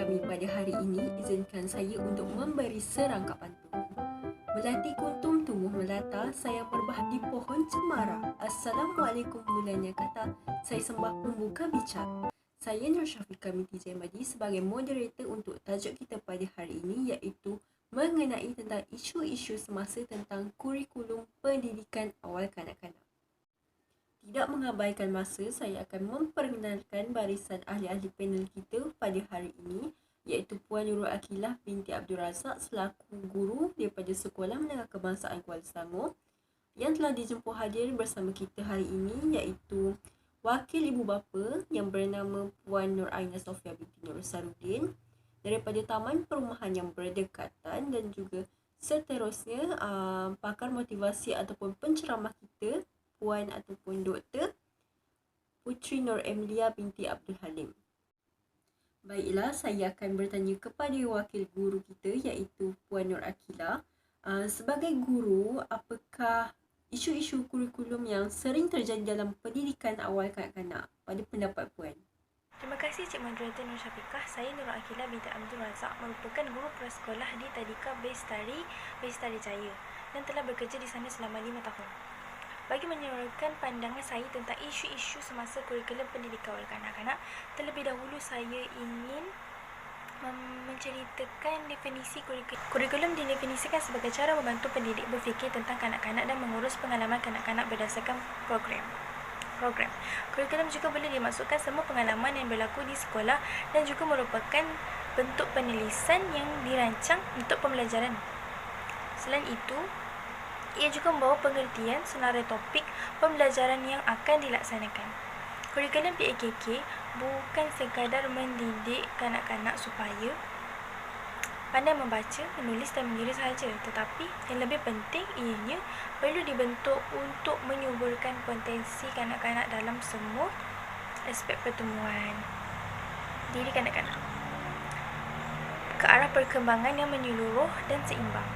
kami pada hari ini, izinkan saya untuk memberi serangkap pantun. Melati kuntum tumbuh melata, sayang berbah di pohon cemara. Assalamualaikum mulanya kata, saya sembah pembuka bicara. Saya Nur Syafiqah binti Jaimadi sebagai moderator untuk tajuk kita pada hari ini, iaitu mengenai tentang isu-isu semasa tentang kurikulum pendidikan awal kanak-kanak. Tidak mengabaikan masa, saya akan memperkenalkan barisan ahli-ahli panel kita pada hari ini, iaitu Puan Nurul Akilah binti Abdul Razak selaku guru daripada Sekolah Menengah Kebangsaan Kuala Selangor. Yang telah dijemput hadir bersama kita hari ini iaitu wakil ibu bapa yang bernama Puan Nur Aina Sofia binti Nur Sarudin daripada Taman Perumahan yang Berdekatan, dan juga seterusnya pakar motivasi ataupun penceramah kita Puan ataupun Doktor Puteri Nur Emilia binti Abdul Halim. Baiklah, saya akan bertanya kepada wakil guru kita iaitu Puan Nur Akilah. Sebagai guru, apakah isu-isu kurikulum yang sering terjadi dalam pendidikan awal kanak-kanak pada pendapat Puan? Terima kasih Cik Moderator Nur Syafiqah. Saya Nur Akilah binti Abdul Razak merupakan guru prasekolah di Tadika Bestari Jaya dan telah bekerja di sana selama 5 tahun. Bagi menyuarakan pandangan saya tentang isu-isu semasa kurikulum pendidikan awal kanak-kanak, terlebih dahulu saya ingin menceritakan definisi kurikulum. Kurikulum didefinisikan sebagai cara membantu pendidik berfikir tentang kanak-kanak dan mengurus pengalaman kanak-kanak berdasarkan program. Kurikulum juga boleh dimaksudkan semua pengalaman yang berlaku di sekolah dan juga merupakan bentuk penulisan yang dirancang untuk pembelajaran. Selain itu, ia juga membawa pengertian senarai topik pembelajaran yang akan dilaksanakan. Kurikulum PAKK bukan sekadar mendidik kanak-kanak supaya pandai membaca, menulis dan mengira sahaja, tetapi yang lebih penting ianya perlu dibentuk untuk menyuburkan potensi kanak-kanak dalam semua aspek pertumbuhan diri kanak-kanak ke arah perkembangan yang menyeluruh dan seimbang.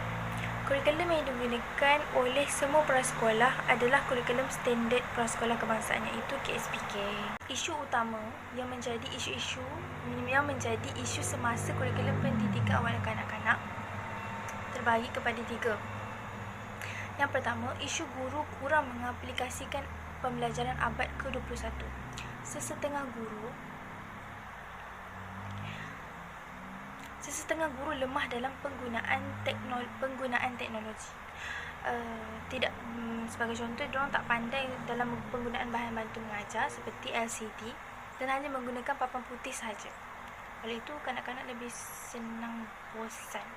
Kurikulum yang digunakan oleh semua prasekolah adalah kurikulum standard prasekolah kebangsaan, iaitu KSPK. Isu utama yang menjadi isu semasa kurikulum pendidikan awal kanak-kanak terbahagi kepada 3. Yang pertama, isu guru kurang mengaplikasikan pembelajaran abad ke-21. Sesetengah guru lemah dalam penggunaan teknologi. Sebagai contoh, diorang tak pandai dalam penggunaan bahan bantu mengajar seperti LCD dan hanya menggunakan papan putih sahaja. Oleh itu, kanak-kanak lebih senang bosan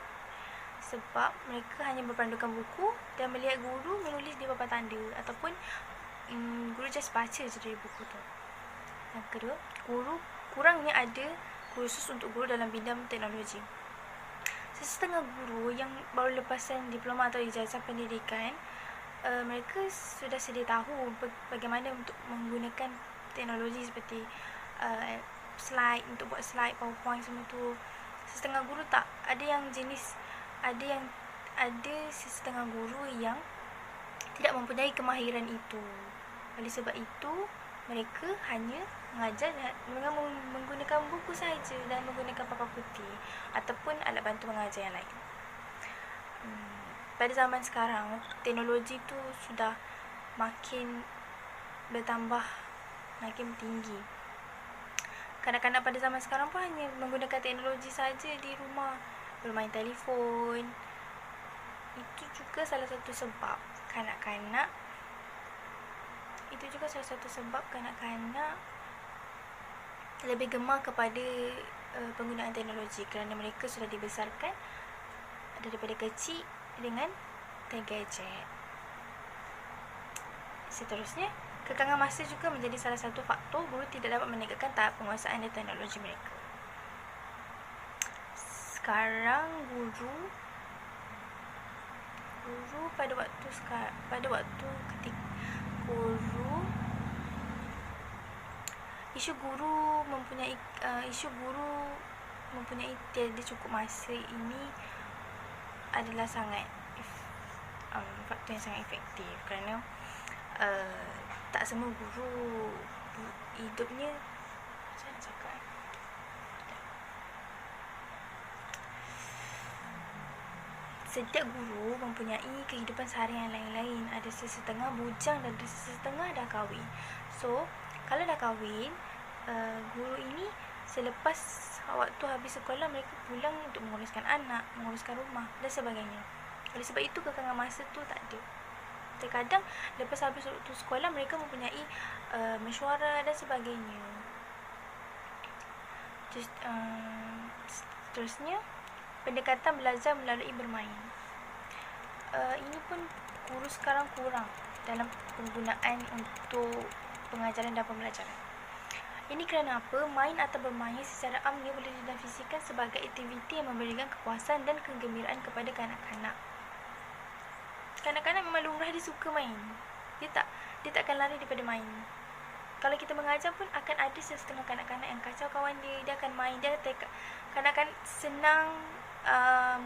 sebab mereka hanya berpandukan buku dan melihat guru menulis di papan tanda, ataupun guru just baca je dari buku tu. Yang kedua, kurangnya ada kursus untuk guru dalam bidang teknologi. Sesetengah guru yang baru lepasan diploma atau ijazah pendidikan, mereka sudah sedia tahu bagaimana untuk menggunakan teknologi seperti slide, untuk buat slide, PowerPoint semua tu. Sesetengah guru tak, ada sesetengah guru yang tidak mempunyai kemahiran itu. Oleh sebab itu, mereka hanya mengajar dengan menggunakan buku sahaja dan menggunakan papan putih ataupun alat bantu mengajar yang lain. Pada zaman sekarang, teknologi tu sudah makin bertambah, makin tinggi. Kanak-kanak pada zaman sekarang pun hanya menggunakan teknologi saja di rumah, bermain telefon. Itu juga salah satu sebab kanak-kanak lebih gemar kepada penggunaan teknologi kerana mereka sudah dibesarkan daripada kecil dengan gadget. Seterusnya, kekangan masa juga menjadi salah satu faktor guru tidak dapat menegakkan tahap penguasaan teknologi mereka. Sekarang guru pada waktu ketika isu guru mempunyai tiada cukup masa ini adalah faktor yang sangat efektif, kerana tak semua guru hidupnya, macam mana cakap, Setiap guru mempunyai kehidupan seharian yang lain-lain. Ada sesetengah bujang dan ada sesetengah dah kahwin. So, kalau dah kahwin, guru ini selepas waktu habis sekolah, mereka pulang untuk menguruskan anak, menguruskan rumah dan sebagainya. Oleh sebab itu, kekangan masa tu tak ada. Terkadang lepas habis waktu sekolah, mereka mempunyai mesyuarat dan sebagainya. Seterusnya, pendekatan belajar melalui bermain. Ini pun guru sekarang kurang dalam penggunaan untuk pengajaran dan pembelajaran. Ini kerana apa? Main atau bermain secara amnya boleh didefinisikan sebagai aktiviti yang memberikan kepuasan dan kegembiraan kepada kanak-kanak. Kanak-kanak memang lumrah dia suka main. Dia tak akan lari daripada main. Kalau kita mengajar pun akan ada setengah kanak-kanak yang kacau kawan dia akan main. Kanak-kanak senang,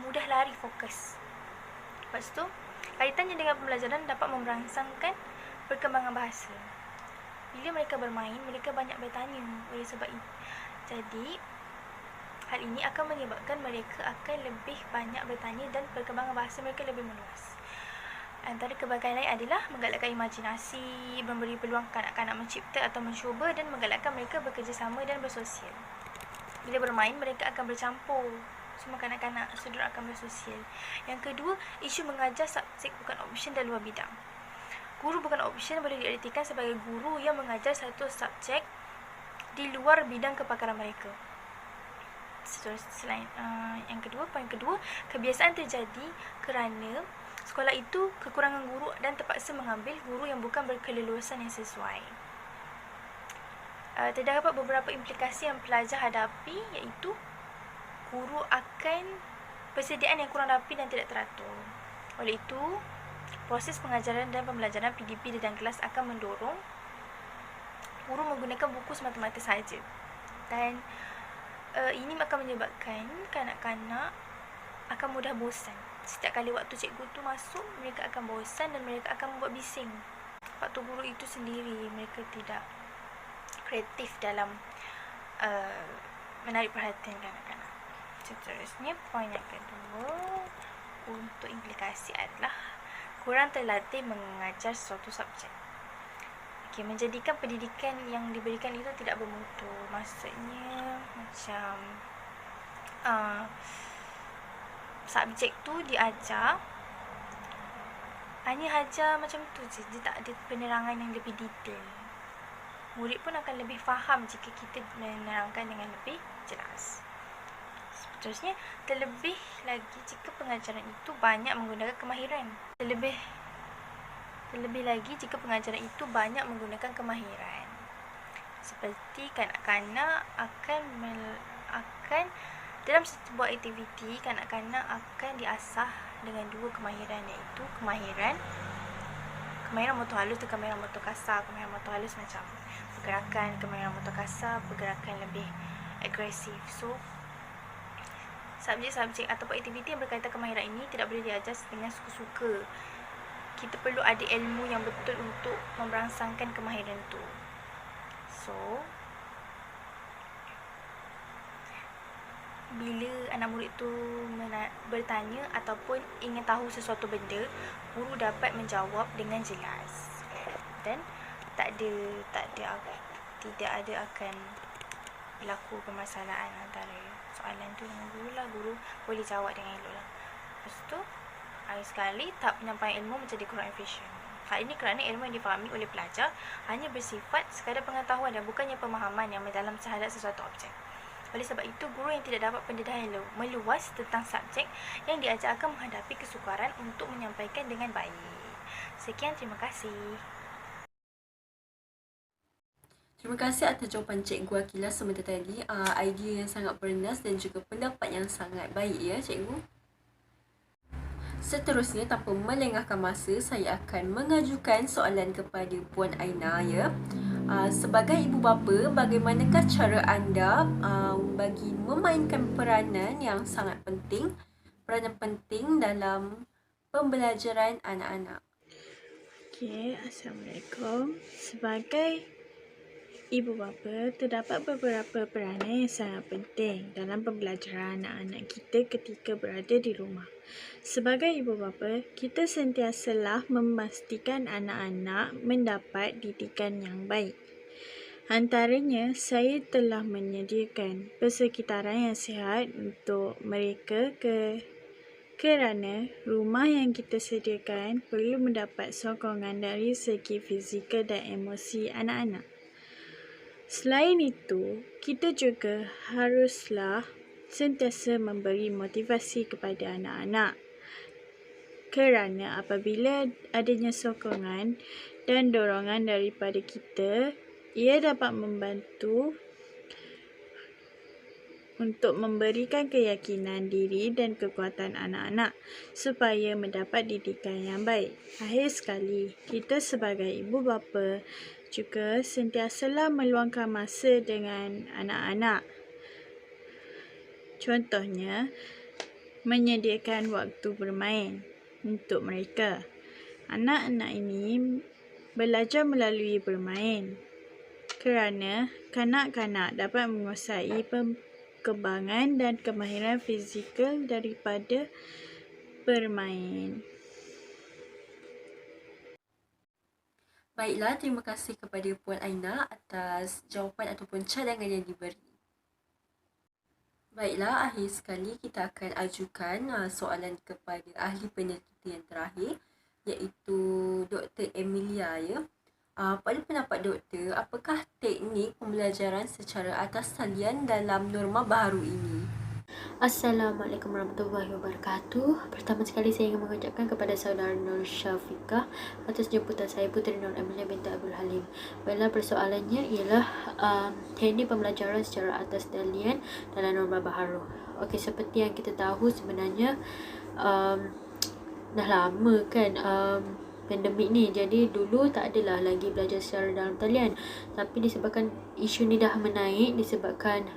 mudah lari fokus. Lepas tu, kaitannya dengan pembelajaran dapat merangsangkan perkembangan bahasa. Bila mereka bermain, mereka banyak bertanya. Oleh sebab itu, jadi hal ini akan menyebabkan mereka akan lebih banyak bertanya dan perkembangan bahasa mereka lebih meluas. Antara kebaikan lain adalah menggalakkan imajinasi, memberi peluang kanak-kanak mencipta atau mencuba dan menggalakkan mereka bekerjasama dan bersosial. Bila bermain, mereka akan bercampur. Semua kanak-kanak saudara akan bersosial. Yang kedua, isu mengajar subjek bukan option dan luar bidang. Guru bukan option boleh diartikan sebagai guru yang mengajar satu subjek di luar bidang kepakaran mereka. Poin kedua, kebiasaan terjadi kerana sekolah itu kekurangan guru dan terpaksa mengambil guru yang bukan berkeleluasan yang sesuai. Terdapat beberapa implikasi yang pelajar hadapi, iaitu guru akan persediaan yang kurang rapi dan tidak teratur. Oleh itu, proses pengajaran dan pembelajaran PDP di dalam kelas akan mendorong guru menggunakan buku semata-mata sahaja. Dan ini akan menyebabkan kanak-kanak akan mudah bosan. Setiap kali waktu cikgu tu masuk, mereka akan bosan dan mereka akan membuat bising. Waktu guru itu sendiri, mereka tidak kreatif dalam menarik perhatian kanak-kanak. Seterusnya, poin yang kedua untuk implikasi adalah kurang terlatih mengajar suatu subjek. Menjadikan pendidikan yang diberikan itu tidak bermutu. Maksudnya macam subjek tu diajar, hanya ajar macam tu je, dia tak ada penerangan yang lebih detail. Murid pun akan lebih faham jika kita menerangkan dengan lebih jelas. Seterusnya, terlebih lagi jika pengajaran itu banyak menggunakan kemahiran. Terlebih lagi jika pengajaran itu banyak menggunakan kemahiran. Seperti kanak-kanak akan dalam sebuah aktiviti, kanak-kanak akan diasah dengan dua kemahiran, iaitu kemahiran motor halus dan kemahiran motor kasar. Kemahiran motor halus macam pergerakan, kemahiran motor kasar pergerakan lebih agresif. So, subjek-subjek ataupun aktiviti yang berkaitan kemahiran ini tidak boleh diajar dengan suka-suka. Kita perlu ada ilmu yang betul untuk merangsangkan kemahiran itu. So, bila anak murid tu bertanya ataupun ingin tahu sesuatu benda, guru dapat menjawab dengan jelas dan tidak ada akan berlaku permasalahan antara soalan tu dengan guru lah. Guru boleh jawab dengan elok lah. Lepas tu, hari sekali tahap penyampaian ilmu menjadi kurang efisien. Hal ini kerana ilmu yang difahami oleh pelajar hanya bersifat sekadar pengetahuan dan bukannya pemahaman yang mendalam terhadap sesuatu objek. Oleh sebab itu, guru yang tidak dapat pendedahan meluas tentang subjek yang diajar akan menghadapi kesukaran untuk menyampaikan dengan baik. Sekian, terima kasih. Terima kasih atas jawapan Cikgu Akila sebentar tadi. Idea yang sangat bernas dan juga pendapat yang sangat baik ya Cikgu. Seterusnya, tanpa melengahkan masa, saya akan mengajukan soalan kepada Puan Aina ya. Sebagai ibu bapa, bagaimanakah cara anda bagi memainkan peranan yang sangat penting, peranan penting dalam pembelajaran anak-anak? Assalamualaikum. Sebagai Ibu bapa, terdapat beberapa peranan yang sangat penting dalam pembelajaran anak-anak kita ketika berada di rumah. Sebagai ibu bapa, kita sentiasalah memastikan anak-anak mendapat didikan yang baik. Antaranya, saya telah menyediakan persekitaran yang sihat untuk mereka kerana rumah yang kita sediakan perlu mendapat sokongan dari segi fizikal dan emosi anak-anak. Selain itu, kita juga haruslah sentiasa memberi motivasi kepada anak-anak kerana apabila adanya sokongan dan dorongan daripada kita, ia dapat membantu untuk memberikan keyakinan diri dan kekuatan anak-anak supaya mendapat didikan yang baik. Akhir sekali, kita sebagai ibu bapa juga sentiasalah meluangkan masa dengan anak-anak. Contohnya, menyediakan waktu bermain untuk mereka. Anak-anak ini belajar melalui bermain kerana kanak-kanak dapat menguasai perkembangan dan kemahiran fizikal daripada bermain. Baiklah, terima kasih kepada Puan Aina atas jawapan ataupun cadangan yang diberi. Baiklah, akhir sekali kita akan ajukan soalan kepada ahli peneliti yang terakhir, iaitu Dr. Emilia. Pada pendapat doktor, apakah teknik pembelajaran secara atas talian dalam norma baru ini? Assalamualaikum warahmatullahi wabarakatuh. Pertama sekali saya ingin mengucapkan kepada saudara Nur Syafiqah atas jemputan saya, Puteri Nur Emilia binti Abdul Halim. Baiklah, persoalannya ialah teknik pembelajaran secara atas talian dalam norma baharu. Okey, seperti yang kita tahu sebenarnya dah lama kan pandemik ni, jadi dulu tak adalah lagi belajar secara dalam talian, tapi disebabkan isu ni dah menaik disebabkan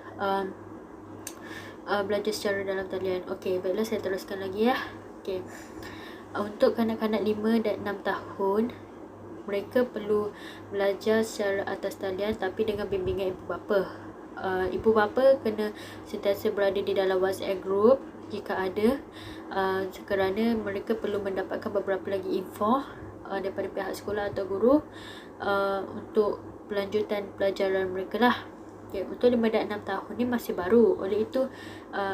belajar secara dalam talian. Okey, baiklah saya teruskan lagi ya. Okey. Untuk kanak-kanak 5 dan 6 tahun, mereka perlu belajar secara atas talian tapi dengan bimbingan ibu bapa. Ibu bapa kena sentiasa berada di dalam WhatsApp group jika ada, kerana mereka perlu mendapatkan beberapa lagi info daripada pihak sekolah atau guru untuk pelanjutan pelajaran mereka lah. Okay, untuk 5 dan 6 tahun ni masih baru. Oleh itu,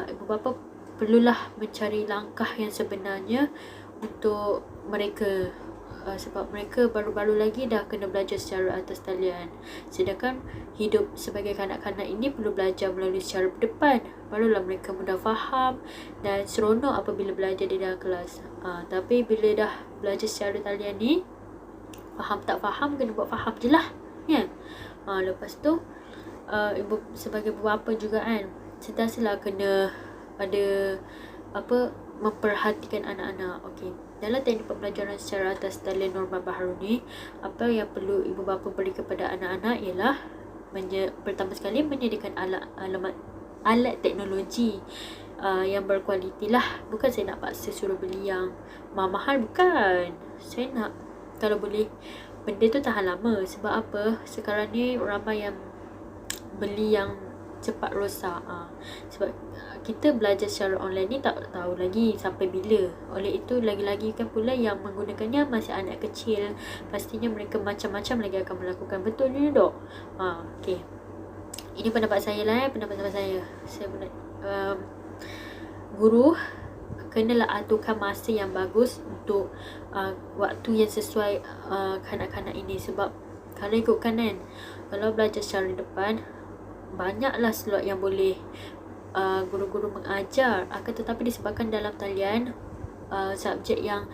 ibu bapa perlulah mencari langkah yang sebenarnya untuk mereka, sebab mereka baru-baru lagi dah kena belajar secara atas talian. Sedangkan hidup sebagai kanak-kanak ini perlu belajar melalui secara berdepan. Barulah mereka mudah faham dan seronok apabila belajar di dalam kelas. Tapi bila dah belajar secara talian ni, faham tak faham kena buat faham je lah, ya. Lepas tu ibu sebagai ibu bapa juga kan sentiasalah kena ada memperhatikan anak-anak. Okey, dalam teknik pembelajaran secara atas talian norma baharu ni, apa yang perlu ibu bapa beri kepada anak-anak ialah pertama sekali menyediakan alat teknologi yang berkualiti lah. Bukan saya nak paksa suruh beli yang mahal, bukan. Saya nak kalau boleh benda tu tahan lama. Sebab apa? Sekarang ni ramai yang beli yang cepat rosak. Sebab kita belajar secara online ni tak tahu lagi sampai bila. Oleh itu lagi-lagi kan pula yang menggunakannya masih anak kecil, pastinya mereka macam-macam lagi akan melakukan. Betul ni dok? Okey, ini pendapat saya lah, pendapat saya. Saya guru kenalah aturkan masa yang bagus untuk waktu yang sesuai kanak-kanak ini. Sebab kalau ikutkan kan, kalau belajar secara depan, banyaklah slot yang boleh guru-guru mengajar. Akan tetapi disebabkan dalam talian subjek yang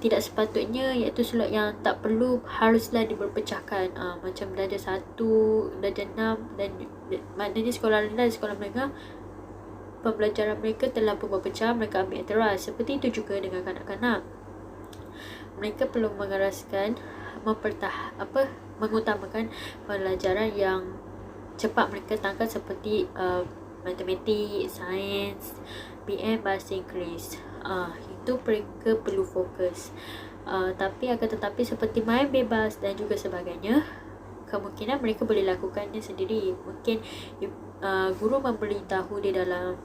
tidak sepatutnya, iaitu slot yang tak perlu, haruslah diberpecahkan. Macam darjah 1, darjah 6 dan maknanya sekolah rendah dan sekolah menengah, pembelajaran mereka terlampau berpecah, mereka ambil yang teras. Seperti itu juga dengan kanak-kanak. Mereka perlu mengeraskan, mengutamakan pelajaran yang cepat mereka tangkap, seperti matematik, sains, PM, bahasa Inggeris. Itu mereka perlu fokus. Tapi akan tetapi seperti main bebas dan juga sebagainya, kemungkinan mereka boleh lakukannya sendiri. Mungkin guru memberitahu di dalam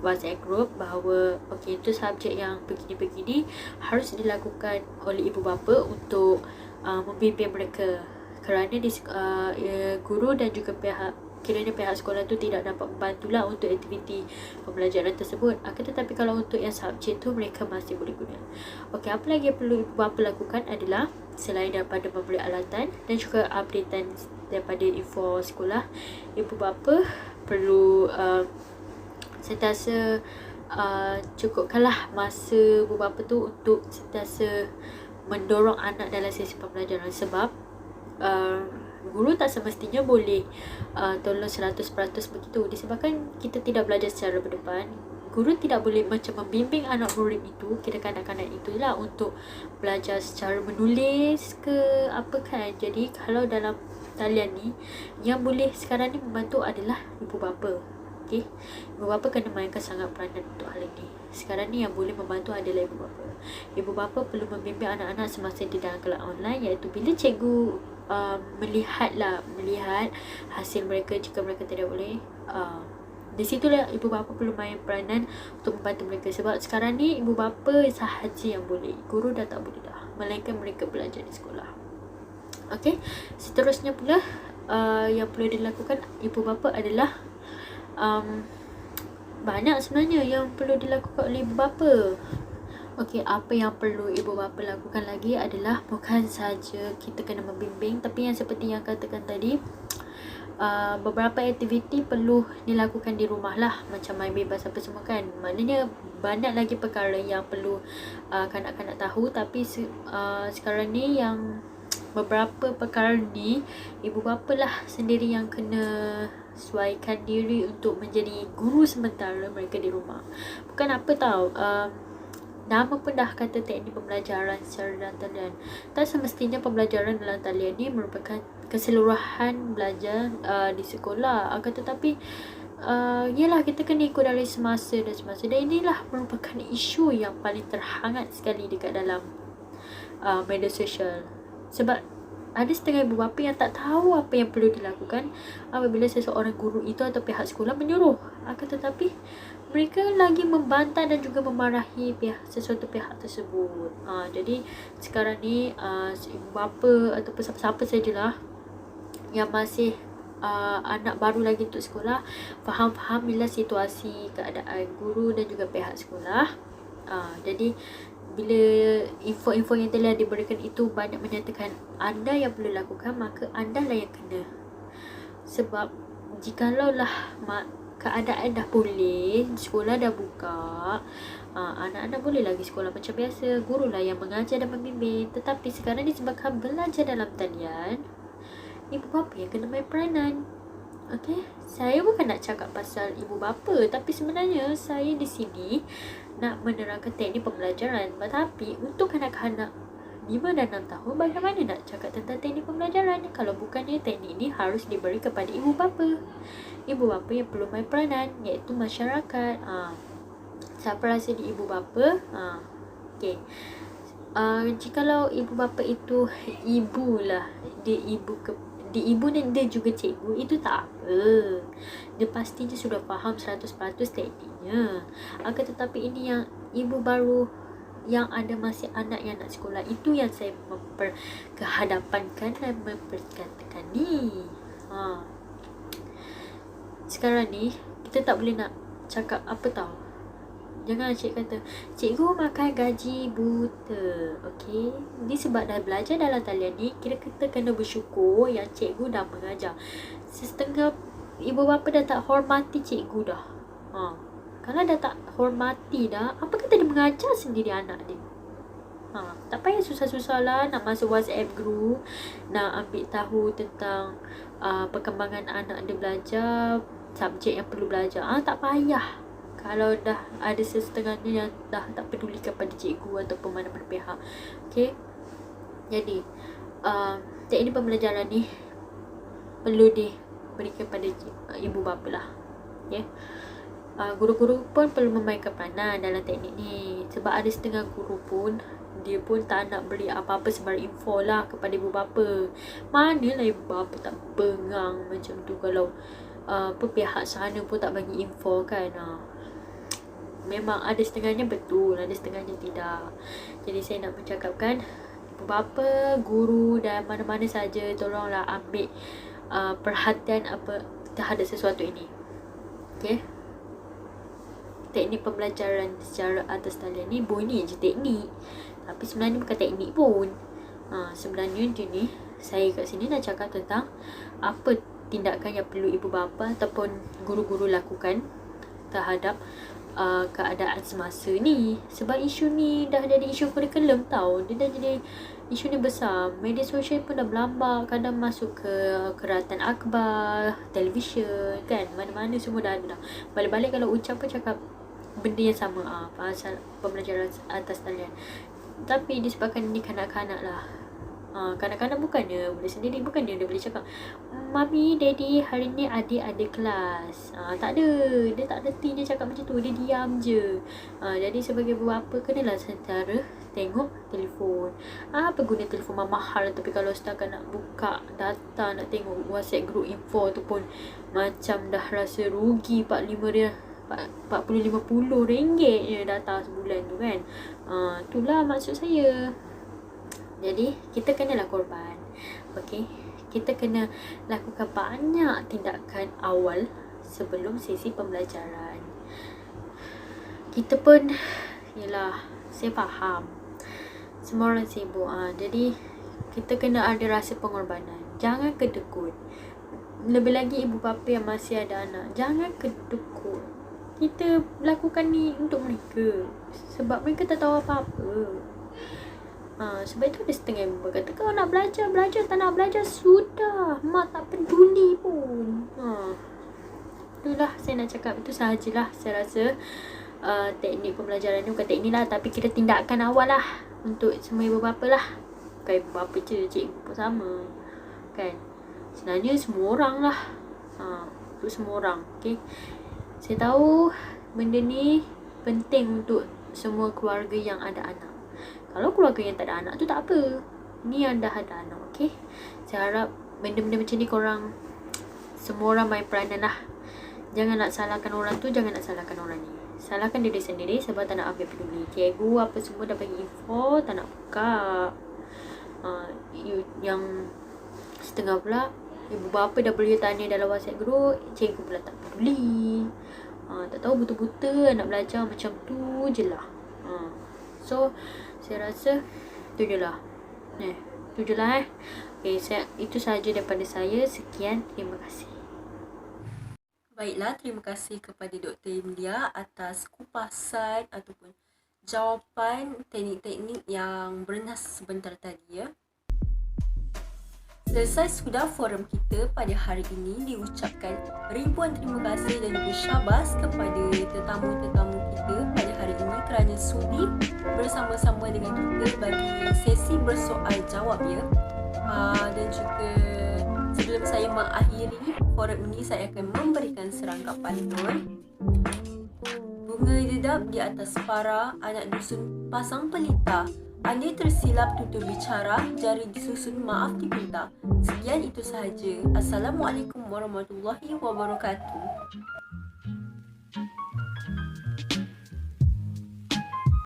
WhatsApp group bahawa okey, itu subjek yang begini-begini harus dilakukan oleh ibu bapa untuk membimbing mereka, kerana guru dan juga pihak sekolah tu tidak dapat membantulah untuk aktiviti pembelajaran tersebut. Tetapi kalau untuk yang subjek tu mereka masih boleh guna. Okey, apa lagi yang perlu ibu bapa lakukan adalah selain daripada memberi alatan dan juga updatean daripada info sekolah, ibu bapa perlu sentiasa cukupkanlah masa ibu bapa tu untuk sentiasa mendorong anak dalam sesi pembelajaran. Sebab guru tak semestinya boleh tolong 100% begitu, disebabkan kita tidak belajar secara berdepan. Guru tidak boleh macam membimbing anak murid itu, kira kanak-kanak itulah untuk belajar secara menulis ke apa kan. Jadi kalau dalam talian ni, yang boleh sekarang ni membantu adalah ibu bapa. Okey, ibu bapa kena mainkan sangat peranan untuk hal ini. Sekarang ni yang boleh membantu adalah ibu bapa. Ibu bapa perlu membimbing anak-anak semasa di dalam kelas online, iaitu bila cikgu melihat hasil mereka. Jika mereka tidak boleh, di situlah ibu bapa perlu main peranan untuk membantu mereka. Sebab sekarang ni ibu bapa sahaja yang boleh, guru dah tak boleh dah, melainkan mereka belajar di sekolah. Okey, seterusnya pula yang perlu dilakukan ibu bapa adalah banyak sebenarnya yang perlu dilakukan oleh ibu bapa. Okey, apa yang perlu ibu bapa lakukan lagi adalah bukan saja kita kena membimbing, tapi yang seperti yang katakan tadi, beberapa aktiviti perlu dilakukan di rumah lah, macam main bebas apa semua kan. Maknanya banyak lagi perkara yang perlu kanak-kanak tahu, tapi sekarang ni yang beberapa perkara ni ibu bapa lah sendiri yang kena sesuaikan diri untuk menjadi guru sementara mereka di rumah. Bukan apa tahu, nama pun dah kata teknik pembelajaran secara dalam talian. Tak semestinya pembelajaran dalam talian ni merupakan keseluruhan belajar di sekolah. Tetapi yelah, kita kena ikut dari semasa. Dan inilah merupakan isu yang paling terhangat sekali dekat dalam media sosial. Sebab ada setengah ibu bapa yang tak tahu apa yang perlu dilakukan apabila seseorang guru itu atau pihak sekolah menyuruh. Tetapi mereka lagi membantah dan juga memarahi sesuatu pihak tersebut. Jadi sekarang ni ibu bapa ataupun siapa-siapa sajalah yang masih anak baru lagi untuk sekolah, faham-fahamilah situasi keadaan guru dan juga pihak sekolah. Jadi bila info-info yang telah diberikan itu banyak menyatakan anda yang perlu lakukan, maka anda lah yang kena. Sebab jikalau keadaan dah boleh, sekolah dah buka, anak-anak boleh lagi sekolah macam biasa, guru lah yang mengajar dan membimbing. Tetapi sekarang disebabkan belajar dalam talian, ibu bapa yang kena main peranan. Okey, saya bukan nak cakap pasal ibu bapa, tapi sebenarnya saya di sini nak menerangkan teknik pembelajaran. Tetapi untuk kanak-kanak 5 dan 6 tahun, bagaimana nak cakap tentang teknik pembelajaran kalau bukannya teknik ni harus diberi kepada ibu bapa. Ibu bapa yang perlu main peranan, iaitu masyarakat. Siapa rasa di ibu bapa? Okey. Jikalau ibu bapa itu ibulah, dia ibu dan dia juga cikgu, itu tak apa. Dia pastinya sudah faham 100% tekniknya. Tetapi ini yang ibu baru yang ada masih anak yang nak sekolah, itu yang saya memperkehadapankan dan memperkatakan ni. Sekarang ni kita tak boleh nak cakap apa tahu. Jangan cik kata cikgu makan gaji buta. Okey, ni sebab dah belajar dalam talian ni, kira kita kena bersyukur yang cikgu dah mengajar. Setengah ibu bapa dah tak hormati cikgu dah. Kalau dah tak hormati dah, apa kata dia mengajar sendiri anak dia? Tak payah susah-susah lah nak masuk WhatsApp group, nak ambil tahu tentang perkembangan anak dia belajar, subjek yang perlu belajar. Tak payah. Kalau dah ada setengahnya yang dah tak pedulikan pada cikgu ataupun mana-mana pihak. Okey. Jadi teknik pembelajaran ni perlu diberikan pada ibu bapa lah. Okey. Guru-guru pun perlu memainkan peranan dalam teknik ni. Sebab ada setengah guru pun dia pun tak nak beri apa-apa sembarang info lah kepada ibu bapa. Manalah ibu bapa tak bengang macam tu kalau pihak sana pun tak bagi info kan. Memang ada setengahnya betul, ada setengahnya tidak. Jadi saya nak mencakapkan ibu bapa, guru dan mana-mana saja, tolonglah ambil perhatian terhadap sesuatu ini. Okay. Teknik pembelajaran secara atas talian ni bunyi je teknik, tapi sebenarnya bukan teknik pun. Sebenarnya dia ni, saya kat sini nak cakap tentang apa tindakan yang perlu ibu bapa ataupun guru-guru lakukan terhadap keadaan semasa ni. Sebab isu ni dah jadi isu kurikulum tau. Dia dah jadi isu ni besar. Media sosial pun dah berlambak, kadang masuk ke keratan akhbar, televisyen kan, mana-mana semua dah ada dah. Balik-balik kalau ucap pun cakap benda yang sama, pasal pembelajaran atas talian. Tapi disebabkan ni kanak-kanak lah, kanak-kanak bukannya boleh sendiri, bukannya dia boleh cakap, Mami, Daddy, hari ni adik ada kelas. Tak ada, dia tak reti dia cakap macam tu, dia diam je. Jadi sebagai bapa kenalah sentara tengok telefon. Apa guna telefon mahal, tapi kalau setakat nak buka data, nak tengok WhatsApp group info tu pun macam dah rasa rugi 40-50 ringgit je data sebulan tu kan. Itulah maksud saya. Jadi kita kenalah korban. Okey, kita kena lakukan banyak tindakan awal sebelum sesi pembelajaran. Kita pun, yelah, saya faham semua orang sibuk. Jadi kita kena ada rasa pengorbanan. Jangan kedekut. Lebih lagi ibu bapa yang masih ada anak, jangan kedekut. Kita lakukan ni untuk mereka, sebab mereka tak tahu apa-apa. Sebab itu ada setengah ibu kata, kau nak belajar, tak nak belajar, sudah, mak tak peduli pun. Itulah saya nak cakap, itu sahajalah. Saya rasa teknik pembelajaran ni bukan teknik lah, tapi kita tindakan awal lah untuk semua ibu bapa lah. Bukan ibu bapa je, cikgu pun sama kan. Sebenarnya semua orang lah, untuk semua orang. Okay, saya tahu benda ni penting untuk semua keluarga yang ada anak. Kalau keluarga yang tak ada anak tu tak apa, ni yang dah ada anak. Okay, saya harap benda-benda macam ni korang, semua orang main peranan lah. Jangan nak salahkan orang tu, jangan nak salahkan orang ni. Salahkan diri sendiri sebab tak nak ambil peduli. Cikgu apa semua dah bagi info, tak nak buka. Yang setengah pula, ibu bapa dah boleh tanya dalam WhatsApp group, cikgu pula tak peduli. Tak tahu, buta-buta nak belajar macam tu je lah. So saya rasa tu je lah. Okay, itu sahaja daripada saya. Sekian, terima kasih. Baiklah, terima kasih kepada Dr. Imlia atas kupasan ataupun jawapan teknik-teknik yang bernas sebentar tadi ya. Selesai sudah forum kita pada hari ini. Diucapkan ribuan terima kasih dan juga syabas kepada tetamu-tetamu kita pada hari ini kerana sudi bersama-sama dengan kita bagi sesi bersoal jawab ya. Dan juga sebelum saya mengakhiri forum ini, saya akan memberikan serangkap pantun. Bunga dedap di atas para, anak dusun pasang pelita. Andai tersilap tutur bicara, jari disusun maaf dipinta. Sekian, itu sahaja. Assalamualaikum warahmatullahi wabarakatuh.